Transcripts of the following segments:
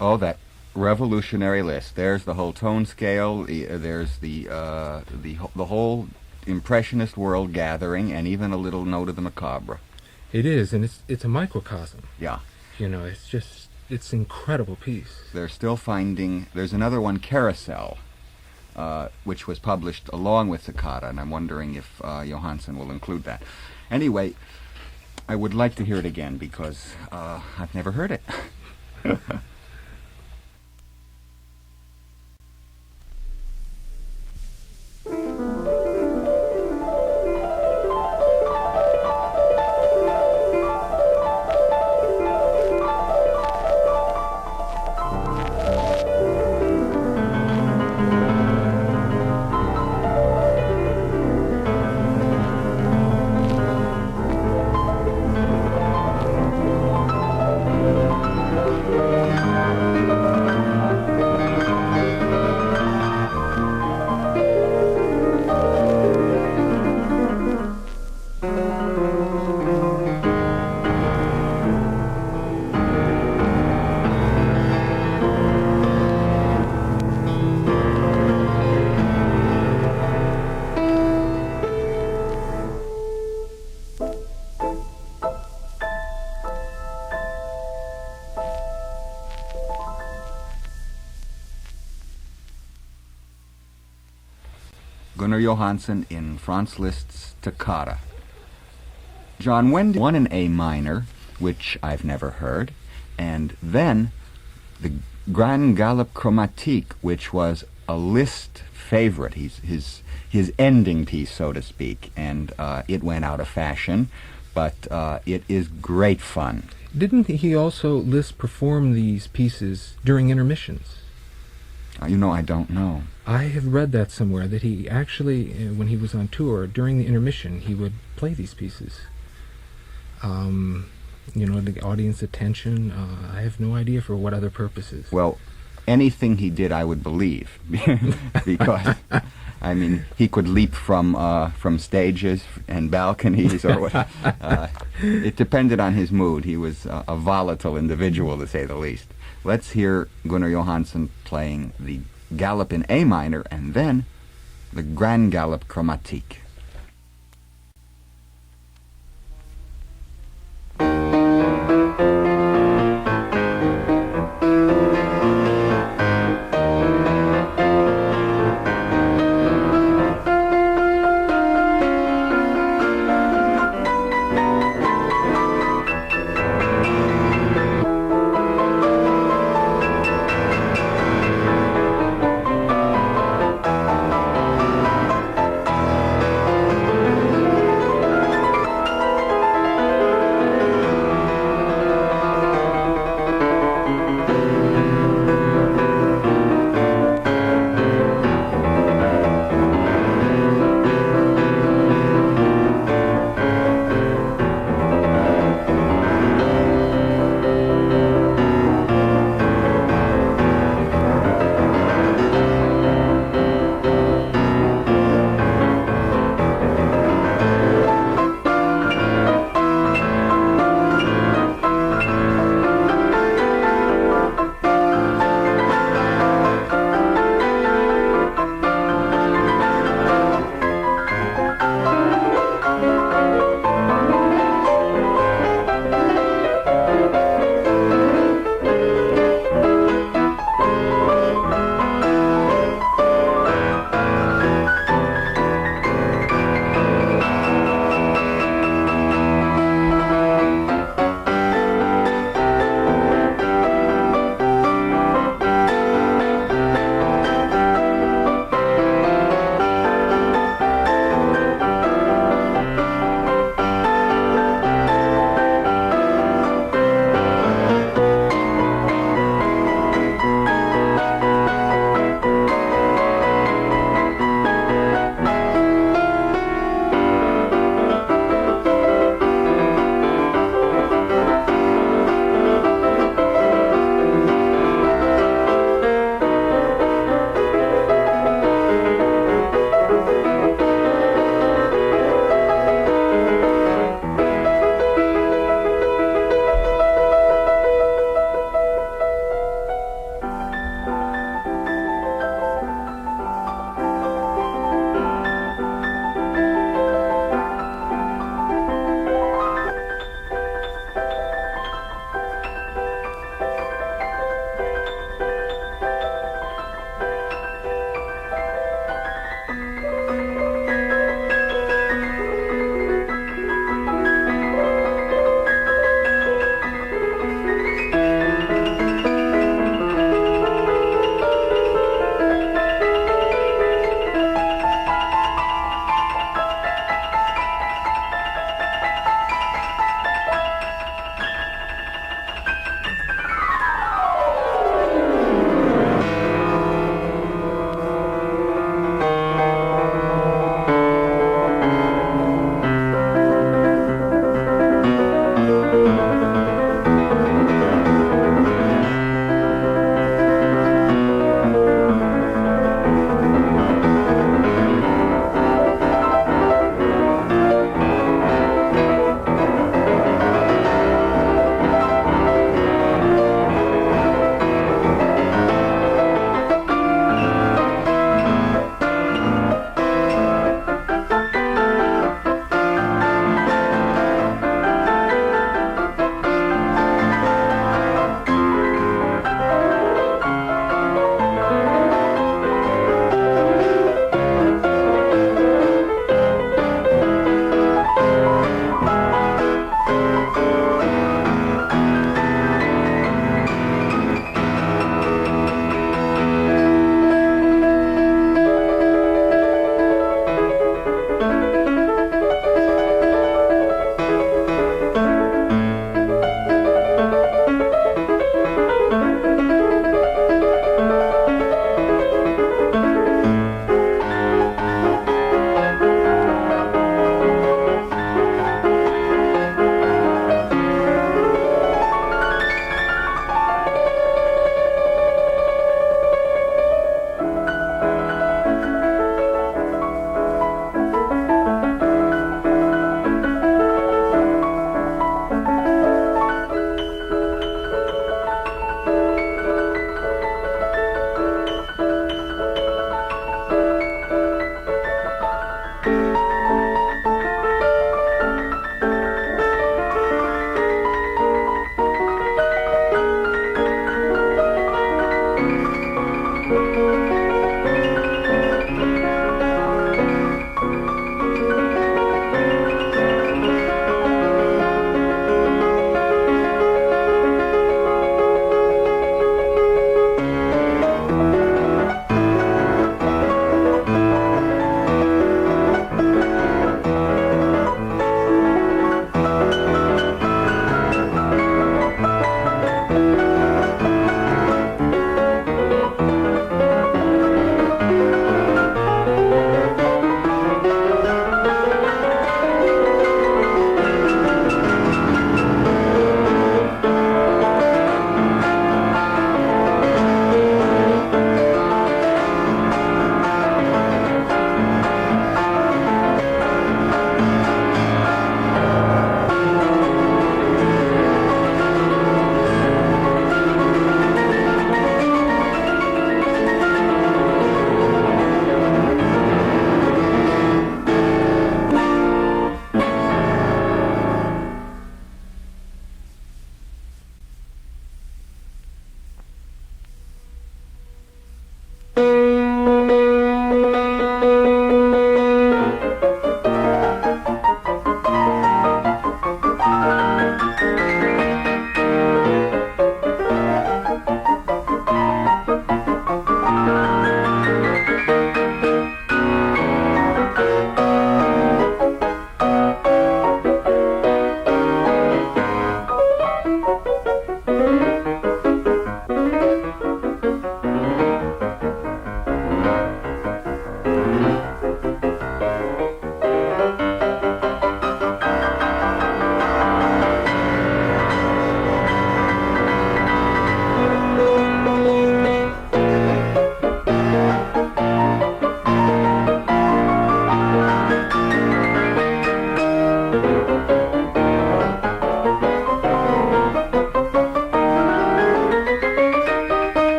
Oh, that revolutionary Liszt. There's the whole tone scale. There's the whole impressionist world gathering, and even a little note of the macabre. It is, and it's a microcosm. Yeah. You know, it's an incredible piece. They're still finding. There's another one, Carousel, which was published along with Toccata, and I'm wondering if Johansen will include that. Anyway, I would like to hear it again because I've never heard it. Gunnar Johansen in Franz Liszt's Toccata. John, when did one in A minor, which I've never heard, and then the Grand Galop chromatique, which was a Liszt favorite, his ending piece, so to speak, and it went out of fashion, but it is great fun. Didn't he also, Liszt, perform these pieces during intermissions? You know, I don't know. I have read that somewhere, that he actually, when he was on tour, during the intermission, he would play these pieces. You know, the audience attention, I have no idea for what other purposes. Well, anything he did, I would believe, because, I mean, he could leap from stages and balconies, or what. It depended on his mood. He was a volatile individual, to say the least. Let's hear Gunnar Johansen playing the Galop in A minor, and then the Grand Galop chromatique.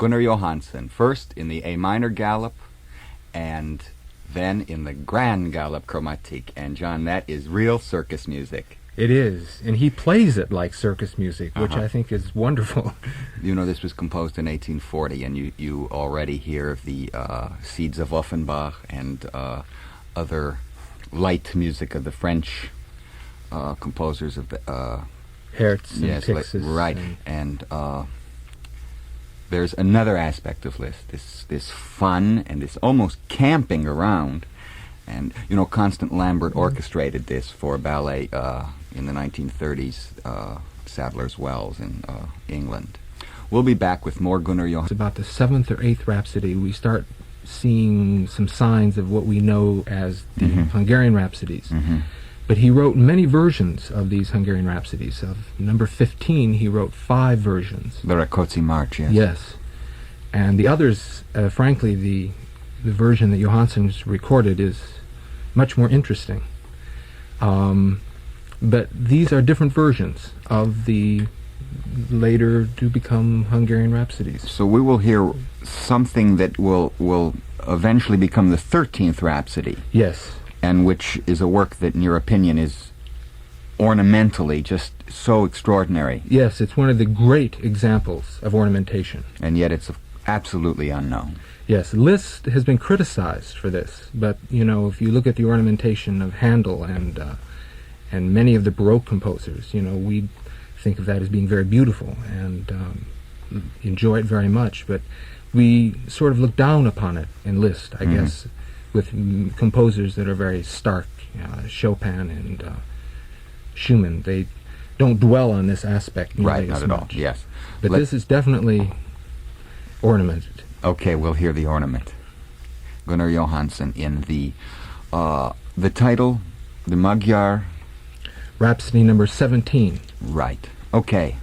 Gunnar Johansen, first in the A minor Galop, and then in the Grand Galop chromatique. And John, that is real circus music. It is, and he plays it like circus music, which I think is wonderful. You know, this was composed in 1840, and you already hear the seeds of Offenbach and other light music of the French composers of the Hertz and yes, Pixis. Right, and there's another aspect of Liszt, this fun and this almost camping around. And, you know, Constant Lambert orchestrated this for ballet in the 1930s, Sadler's Wells in England. We'll be back with more Gunnar It's Johansen. about the 7th or 8th Rhapsody. We start seeing some signs of what we know as the Hungarian Rhapsodies. But he wrote many versions of these Hungarian Rhapsodies. Of number 15, he wrote 5 versions. The Rákóczi March, yes. Yes. And the others, frankly, the version that Johansen's recorded is much more interesting. But these are different versions of the later to become Hungarian Rhapsodies. So we will hear something that will eventually become the 13th Rhapsody, Yes. and which is a work that, in your opinion, is ornamentally just so extraordinary, Yes, it's one of the great examples of ornamentation. and yet it's absolutely unknown. Yes, Liszt has been criticized for this, but, you know, if you look at the ornamentation of Handel and many of the Baroque composers, you know, we think of that as being very beautiful and enjoy it very much, but we sort of look down upon it in Liszt, I guess, with composers that are very stark, Chopin and Schumann. They don't dwell on this aspect nearly Right, not as at all, much. yes. But this is definitely ornamented. Okay, we'll hear the ornament. Gunnar Johansen in the title, the Magyar. Rhapsody number 17. Right. Okay.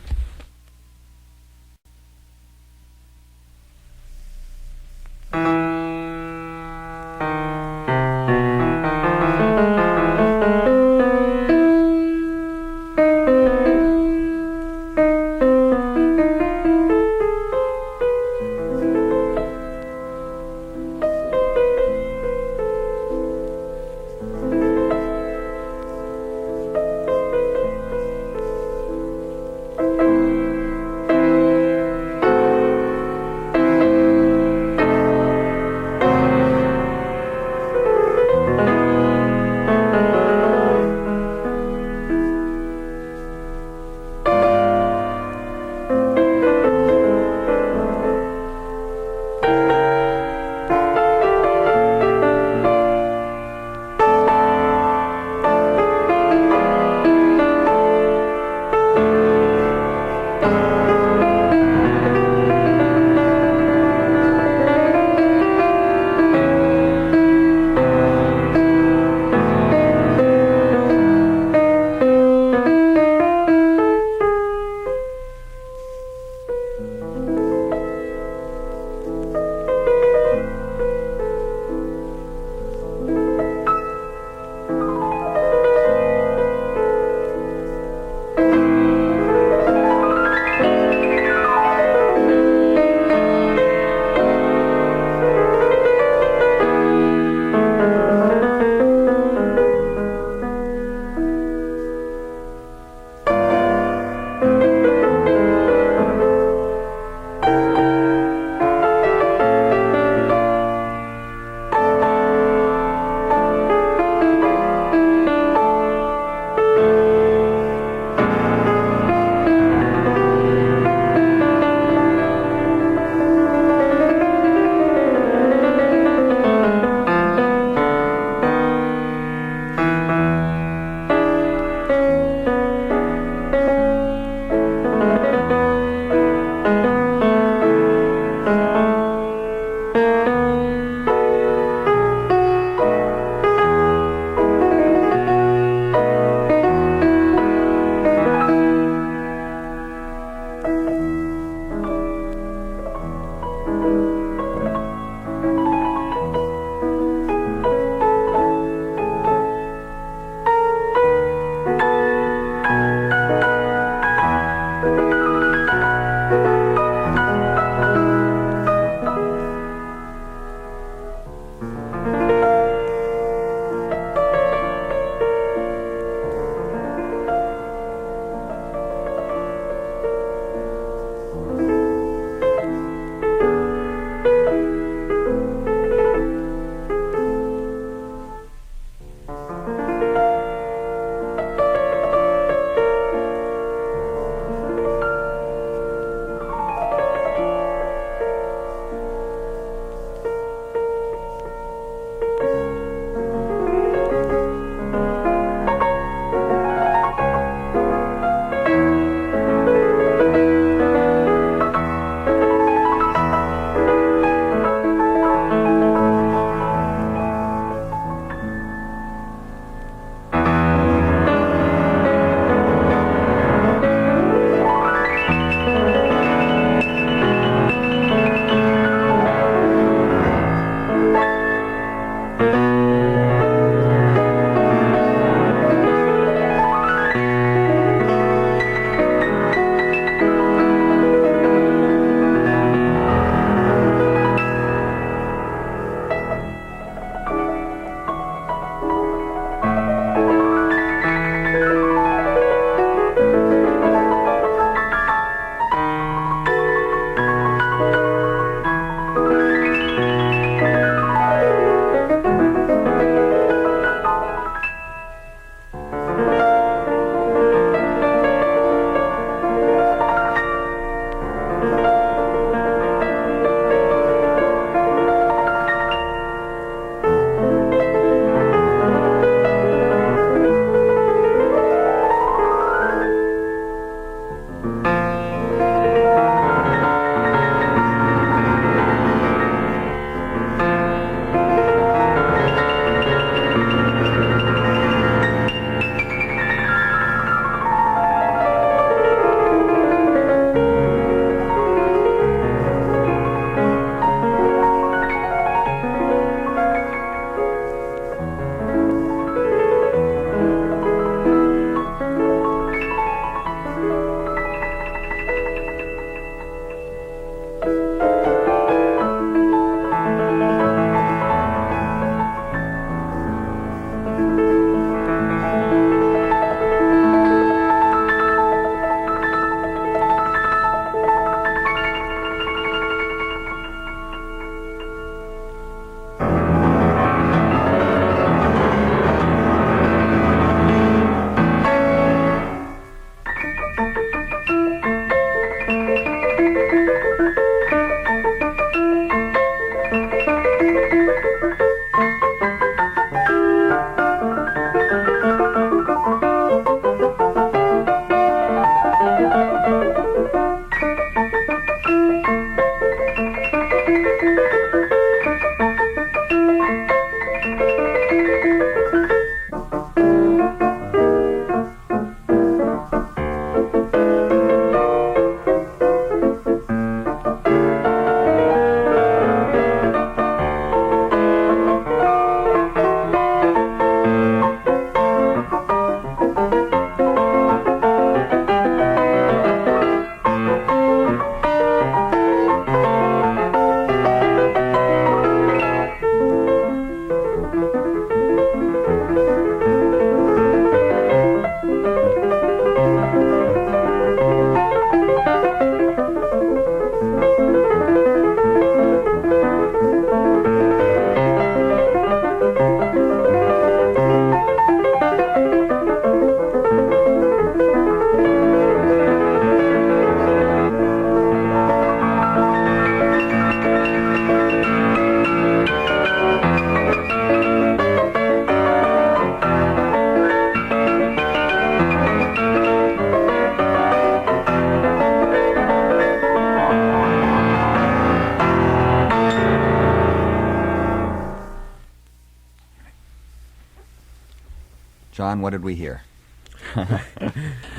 John, what did we hear?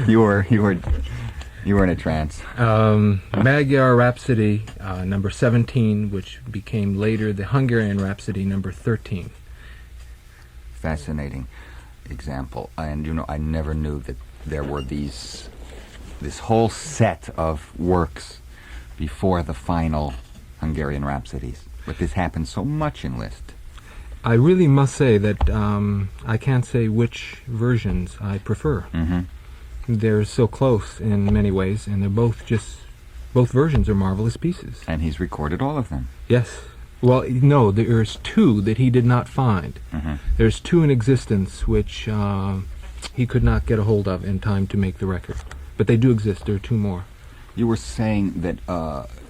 You were in a trance. Magyar Rhapsody number 17, which became later the Hungarian Rhapsody number 13. Fascinating example. And I never knew that there were this whole set of works before the final Hungarian Rhapsodies. But this happens so much in Liszt. I really must say that I can't say which versions I prefer. Mm-hmm. They're so close in many ways, and they're both versions are marvelous pieces. And he's recorded all of them. Yes. Well, no, there's two that he did not find. Mm-hmm. There's two in existence which he could not get a hold of in time to make the record. But they do exist. There are two more. You were saying that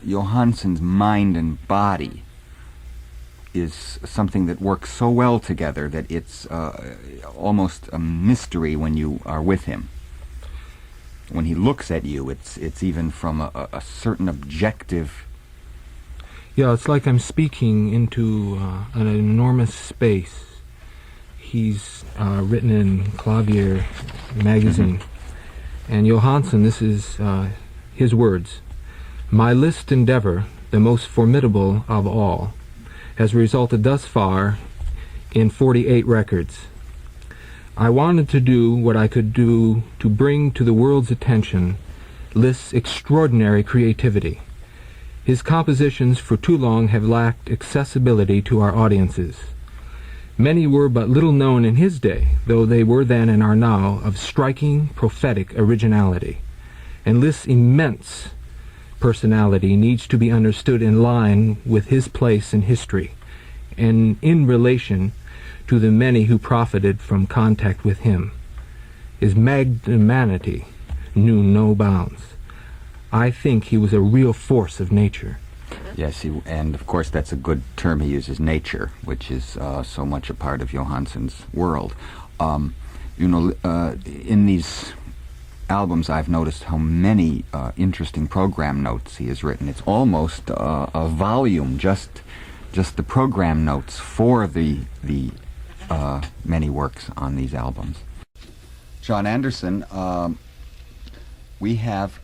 Johansen's mind and body is something that works so well together that it's almost a mystery when you are with him. When he looks at you, it's even from a certain objective. Yeah, it's like I'm speaking into an enormous space. He's written in Clavier magazine. Mm-hmm. And Johansen, this is his words. My Liszt endeavor, the most formidable of all, has resulted thus far in 48 records. I wanted to do what I could do to bring to the world's attention Liszt's extraordinary creativity. His compositions for too long have lacked accessibility to our audiences. Many were but little known in his day, though they were then and are now of striking prophetic originality. And Liszt's immense personality needs to be understood in line with his place in history and in relation to the many who profited from contact with him. His magnanimity knew no bounds. I think he was a real force of nature. Yes, and of course that's a good term he uses, nature, which is so much a part of Johansen's world. In these albums I've noticed how many interesting program notes he has written. It's almost a volume, just the program notes for the many works on these albums. John Anderson, we have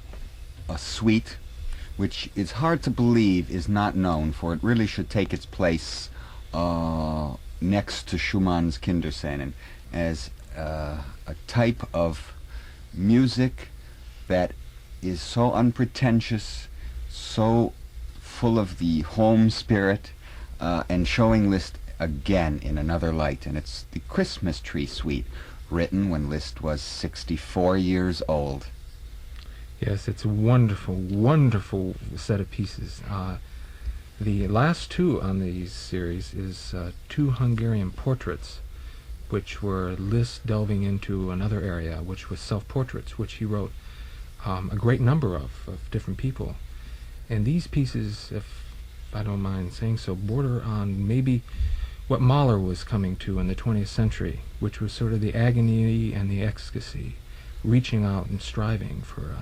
a suite which is hard to believe is not known, for it really should take its place next to Schumann's Kinderscenen as a type of music that is so unpretentious, so full of the home spirit, and showing Liszt again in another light. And it's the Christmas Tree Suite, written when Liszt was 64 years old. Yes, it's a wonderful, wonderful set of pieces. The last two on the series is two Hungarian portraits, which were Liszt delving into another area, which was self-portraits, which he wrote a great number of different people. And these pieces, if I don't mind saying so, border on maybe what Mahler was coming to in the 20th century, which was sort of the agony and the ecstasy, reaching out and striving for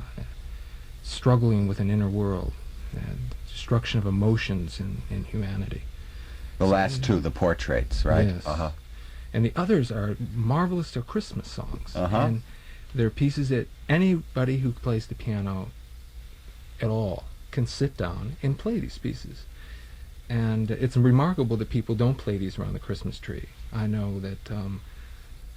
struggling with an inner world, and destruction of emotions in humanity. The last two, the portraits, right? Yes. And the others are marvelous. They're Christmas songs. And they're pieces that anybody who plays the piano at all can sit down and play these pieces. And it's remarkable that people don't play these around the Christmas tree. I know that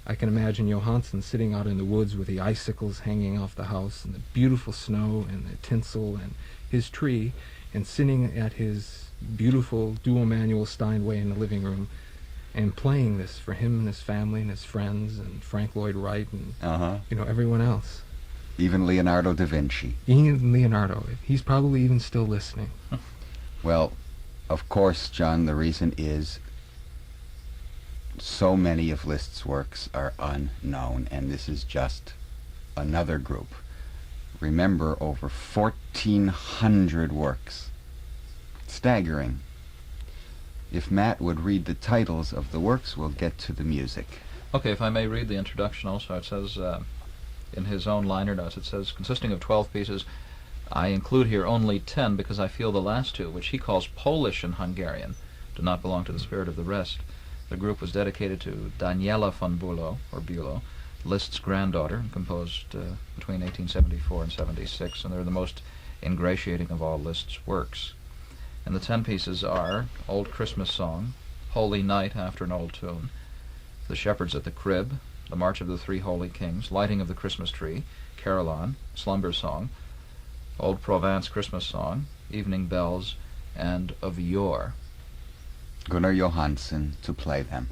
I can imagine Johansen sitting out in the woods with the icicles hanging off the house and the beautiful snow and the tinsel and his tree, and sitting at his beautiful dual manual Steinway in the living room and playing this for him and his family and his friends and Frank Lloyd Wright and everyone else. Even Leonardo da Vinci. Even Leonardo. He's probably even still listening. Well, of course, John, the reason is so many of Liszt's works are unknown, and this is just another group. Remember, over 1,400 works. Staggering. If Matt would read the titles of the works, we'll get to the music. Okay, if I may read the introduction also. It says, in his own liner notes, it says, consisting of 12 pieces, I include here only 10 because I feel the last two, which he calls Polish and Hungarian, do not belong to the spirit of the rest. The group was dedicated to Daniela von Bülow, Liszt's granddaughter, and composed between 1874 and 76, and they're the most ingratiating of all Liszt's works. And the 10 pieces are Old Christmas Song, Holy Night after an old tune, The Shepherds at the Crib, The March of the Three Holy Kings, Lighting of the Christmas Tree, Caroline, Slumber Song, Old Provence Christmas Song, Evening Bells, and Of Yore. Gunnar Johansen to play them.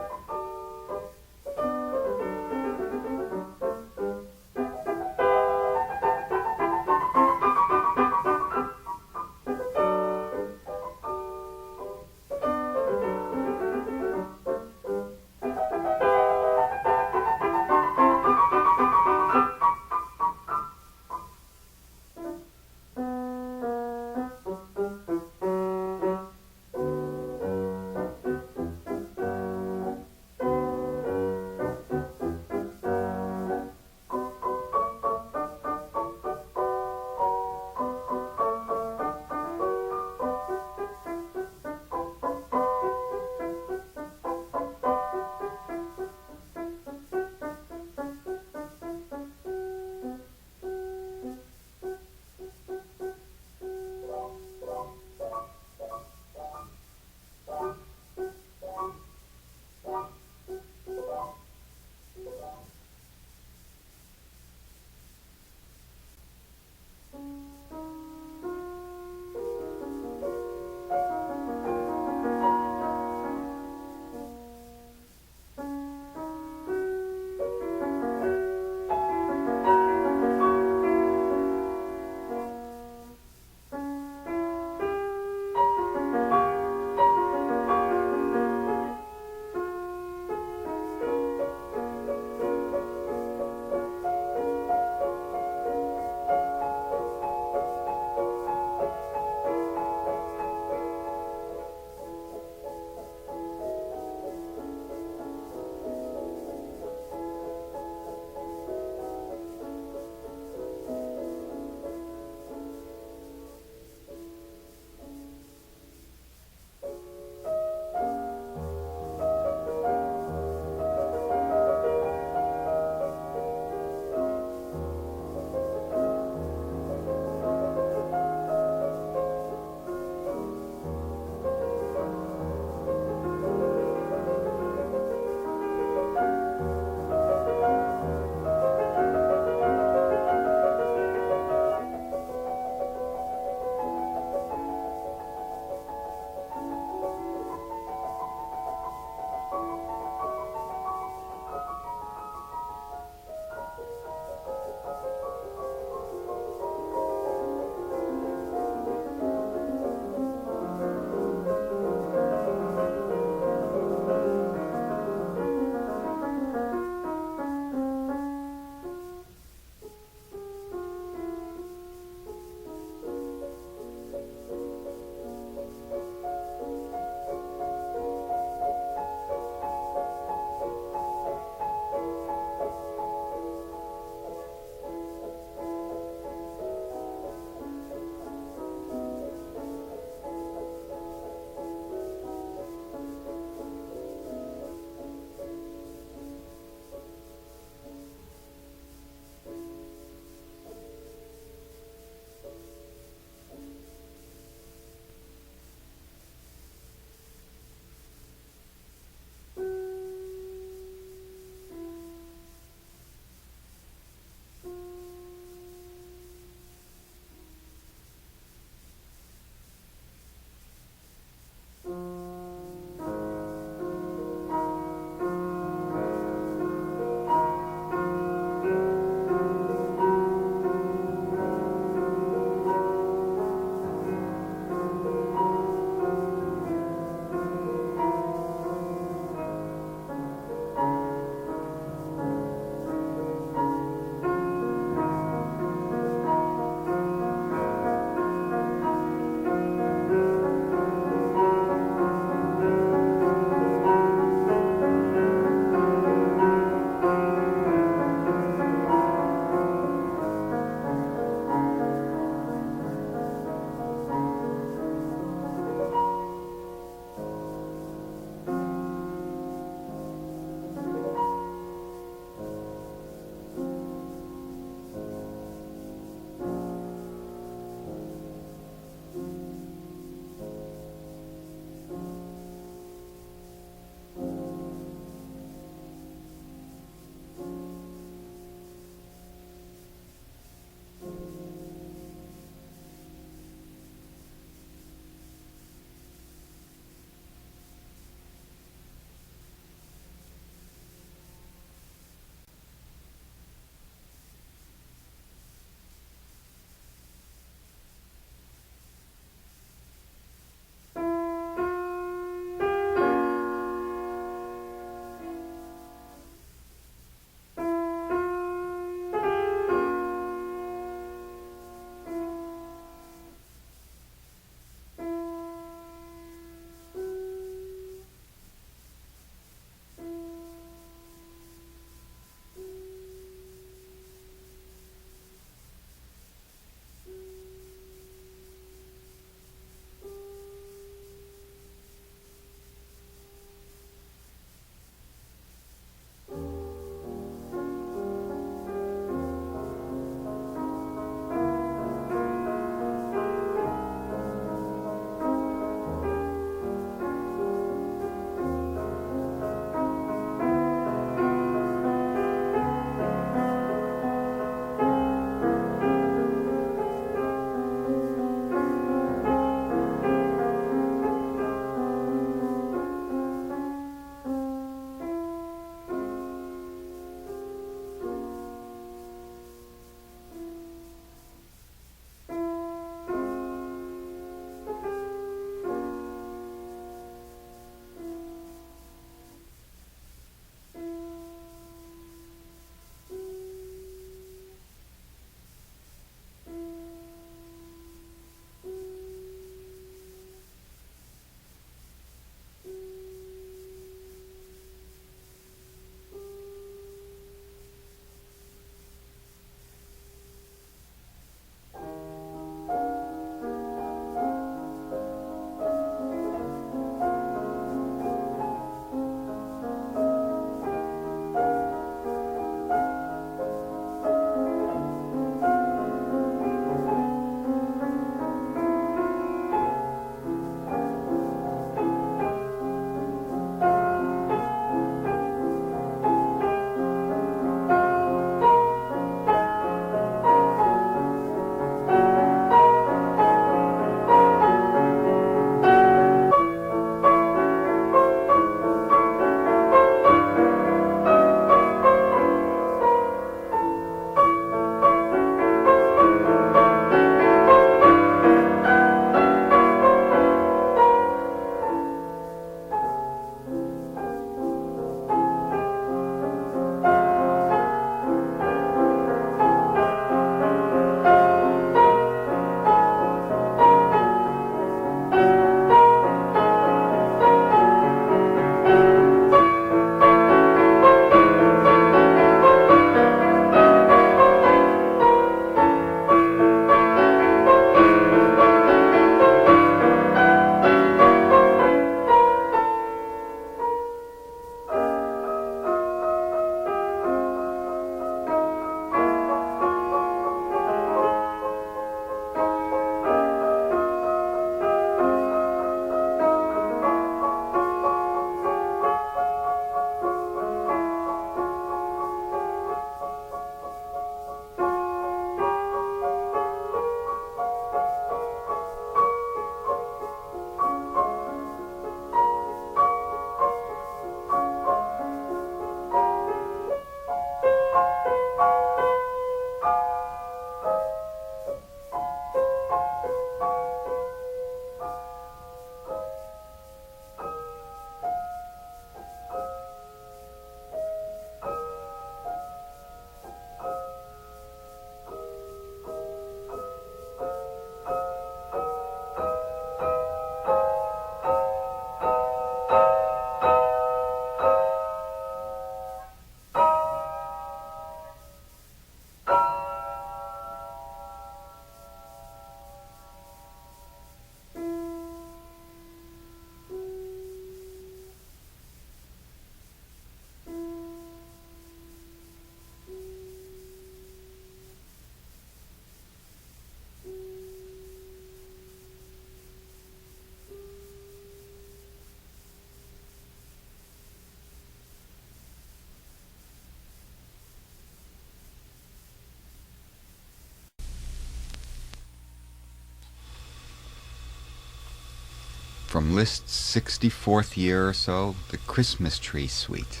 from Liszt's 64th year or so, the Christmas Tree Suite,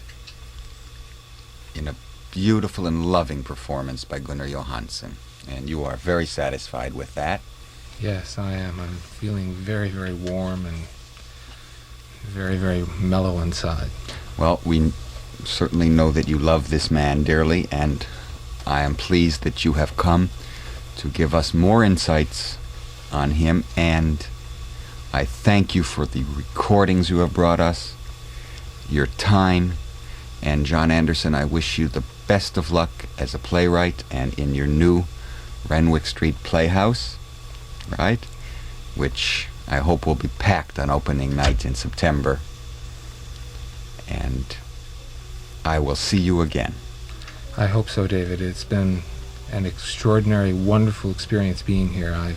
in a beautiful and loving performance by Gunnar Johansen. And you are very satisfied with that. Yes, I am. I'm feeling very, very warm and very, very mellow inside. Well, we certainly know that you love this man dearly, and I am pleased that you have come to give us more insights on him, and I thank you for the recordings you have brought us, your time, and John Anderson, I wish you the best of luck as a playwright and in your new Renwick Street Playhouse, right? Which I hope will be packed on opening night in September. And I will see you again. I hope so, David. It's been an extraordinary, wonderful experience being here. I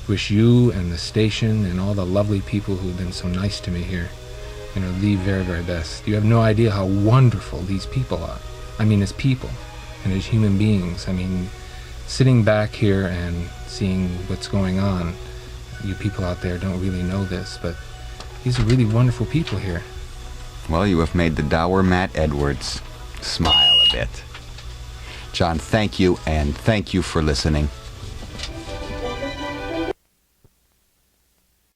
wish you and the station and all the lovely people who have been so nice to me here, the very, very best. You have no idea how wonderful these people are. I mean, as people and as human beings. I mean, sitting back here and seeing what's going on, you people out there don't really know this, but these are really wonderful people here. Well, you have made the dour Matt Edwards smile a bit. John, thank you, and thank you for listening.